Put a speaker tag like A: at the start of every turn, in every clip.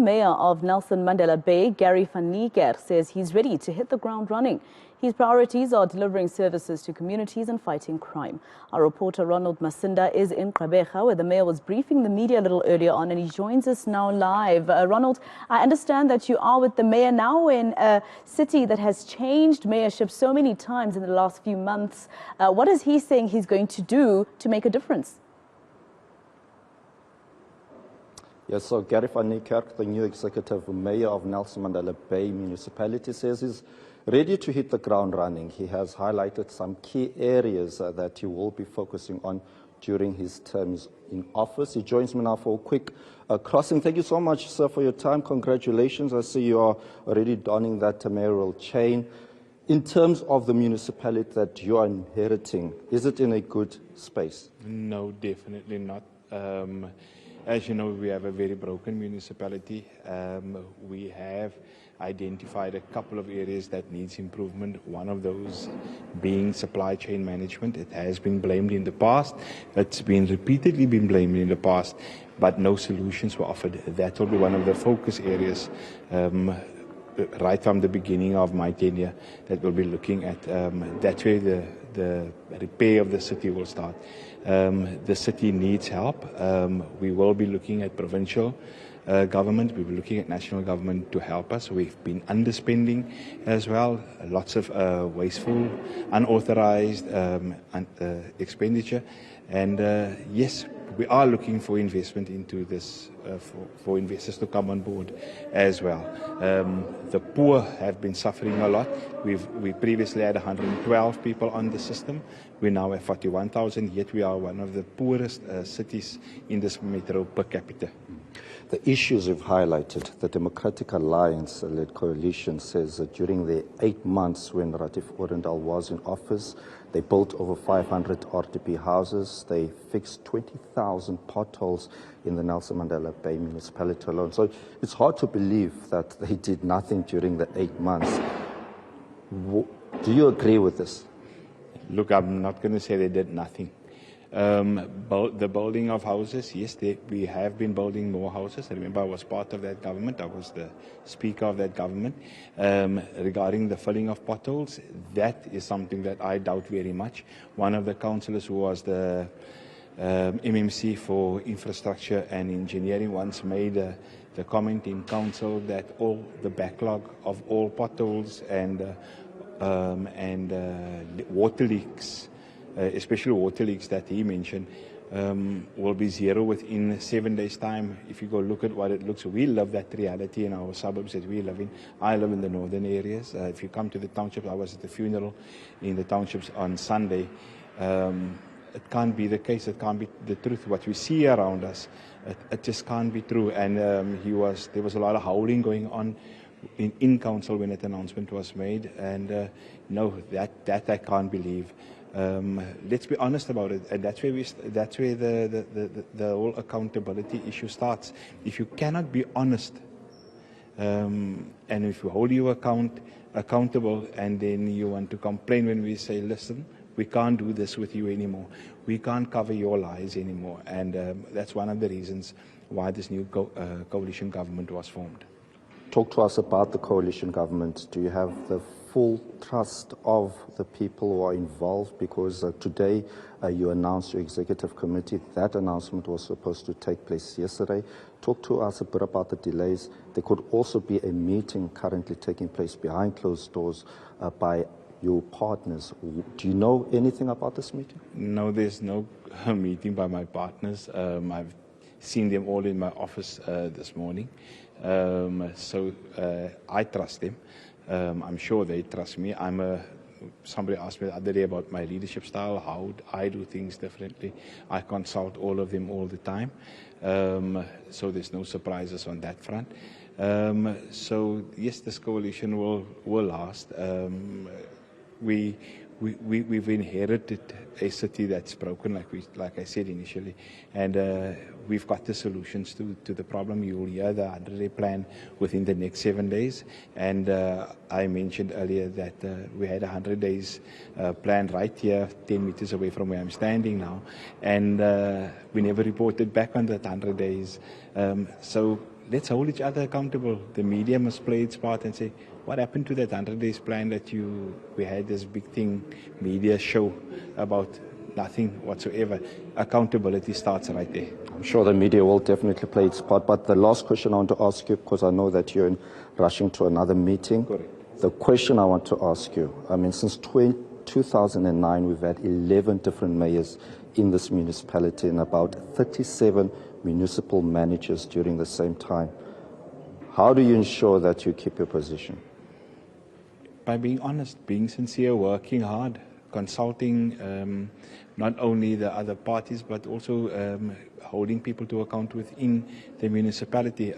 A: Mayor of Nelson Mandela Bay, Gary van Niekerk, says he's ready to hit the ground running. His priorities are delivering services to communities and fighting crime. Our reporter Ronald Masinda is in Gqeberha, where the mayor was briefing the media a little earlier on, and he joins us now live. Ronald, I understand that you are with the mayor now in a city that has changed mayorship so many times in the last few months. What is he saying he's going to do to make a difference?
B: Yes, so Gary van Niekerk, the new executive mayor of Nelson Mandela Bay municipality, says he's ready to hit the ground running. He has highlighted some key areas that he will be focusing on during his terms in office. He joins me now for a quick crossing. Thank you so much, sir, for your time. Congratulations. I see you are already donning that mayoral chain. In terms of the municipality that you are inheriting, is it in a good space?
C: No, definitely not. As you know, we have a very broken municipality. We have identified a couple of areas that needs improvement. One of those being supply chain management. It has been blamed in the past. It's been repeatedly been blamed in the past, but no solutions were offered. That will be one of the focus areas right from the beginning of my tenure that we'll be looking at. That's where the repair of the city will start. The city needs help. We will be looking at provincial government. We will be looking at national government to help us. We've been underspending as well. Lots of wasteful, unauthorized expenditure. And yes, we are looking for investment into this, for investors to come on board as well. The poor have been suffering a lot. We previously had 112 people on the system. We now have 41,000, yet we are one of the poorest cities in this metro per capita.
B: The issues you've highlighted, the Democratic Alliance-led coalition says that during the 8 months when Ratif Orendal was in office, they built over 500 RDP houses. They fixed 20,000 potholes in the Nelson Mandela Bay municipality alone. So it's hard to believe that they did nothing during the 8 months. Do you agree with this?
C: Look, I'm not going to say they did nothing. The building of houses, yes, we have been building more houses. I remember I was part of that government. I was the speaker of that government. Regarding the filling of potholes, that is something that I doubt very much. One of the councillors who was the MMC for infrastructure and engineering once made the comment in council that all the backlog of all potholes and water leaks, especially water leaks that he mentioned, will be zero within 7 days' time. If you go look at what it looks, we love that reality in our suburbs that we live in. I live in the northern areas. If you come to the townships, I was at the funeral in the townships on Sunday. It can't be the case. It can't be the truth. What we see around us, it just can't be true. And there was a lot of howling going on in council when that announcement was made. And no, that I can't believe. Let's be honest about it, and that's where the whole accountability issue starts. If you cannot be honest, and if we hold you accountable, and then you want to complain when we say, listen, we can't do this with you anymore. We can't cover your lies anymore, and that's one of the reasons why this new coalition government was formed.
B: Talk to us about the coalition government. Do you have the full trust of the people who are involved? Because today you announced your executive committee. That announcement was supposed to take place yesterday. Talk to us a bit about the delays. There could also be a meeting currently taking place behind closed doors by your partners. Do you know anything about this meeting?
C: No, there's no meeting by my partners. I've seen them all in my office this morning. So I trust them. I'm sure they trust me. Somebody asked me the other day about my leadership style, how I do things differently. I consult all of them all the time. So there's no surprises on that front. So yes, this coalition will last. We've inherited a city that's broken, like I said initially, and we've got the solutions to the problem. You'll hear the 100-day plan within the next 7 days, and I mentioned earlier that we had a 100 days plan right here, 10 meters away from where I'm standing now, and we never reported back on that 100 days. So let's hold each other accountable. The media must play its part and say, what happened to that 100 days plan that we had this big thing, media show about nothing whatsoever. Accountability starts right there.
B: I'm sure the media will definitely play its part. But the last question I want to ask you, because I know that you're rushing to another meeting.
C: Correct.
B: The question I want to ask you, I mean, since 2009, we've had 11 different mayors in this municipality and about 37 municipal managers during the same time. How do you ensure that you keep your position?
C: By being honest, being sincere, working hard, consulting not only the other parties, but also holding people to account within the municipality.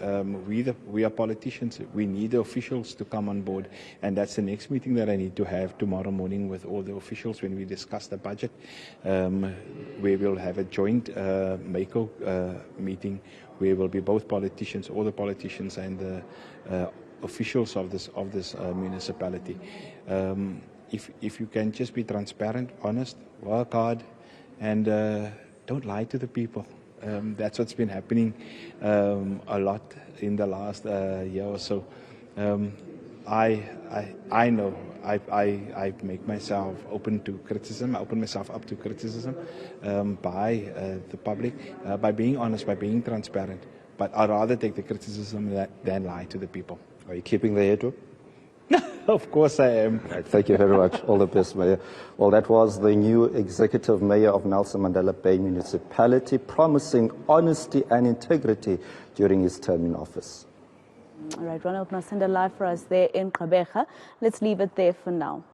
C: We are politicians. We need the officials to come on board. And that's the next meeting that I need to have tomorrow morning with all the officials when we discuss the budget. We will have a joint MACO meeting where will be both politicians, all the politicians and the officials of this municipality. If you can just be transparent, honest, work hard, and don't lie to the people. That's what's been happening a lot in the last year or so. I know I make myself open to criticism. I open myself up to criticism by the public, by being honest, by being transparent. But I'd rather take the criticism than lie to the people.
B: Are you keeping the head up?
C: Of course I am.
B: Right, thank you very much. All the best, Mayor. Well, that was the new Executive Mayor of Nelson Mandela Bay Municipality, promising honesty and integrity during his term in office.
A: All right, Ronald Masinda live for us there in Gqeberha. Let's leave it there for now.